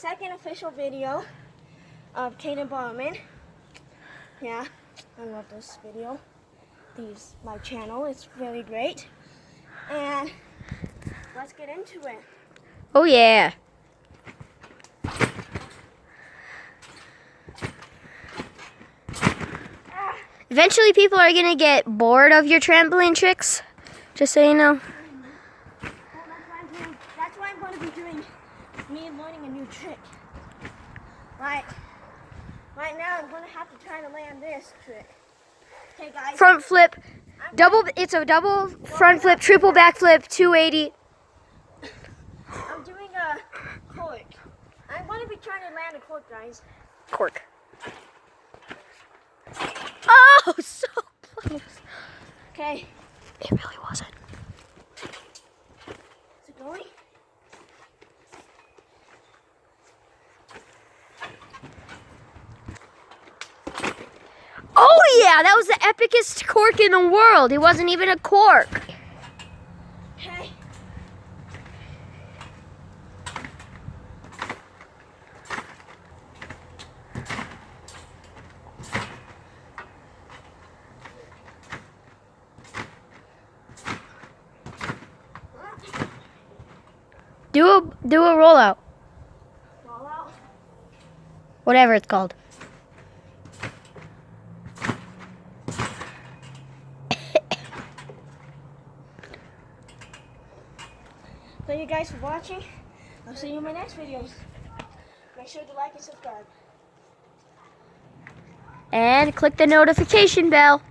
second official video of Caden Barman. Yeah, I love this video. My channel is really great. And let's get into it. Oh yeah. Eventually people are going to get bored of your trampoline tricks, just so you know. Well, that's why I'm going to be doing me learning a new trick. Right now I'm going to have to try to land this trick. Okay guys. Front flip, it's a double front flip, triple back flip, 280. I'm doing a cork. I'm going to be trying to land a cork, guys. Cork. Oh, so close. Okay. It really wasn't. Is it going? Oh yeah, that was the epicest cork in the world. It wasn't even a cork. Okay. Do a rollout. Fall out. Whatever it's called. Thank you guys for watching. I'll see you in my next videos. Make sure to like and subscribe. And click the notification bell.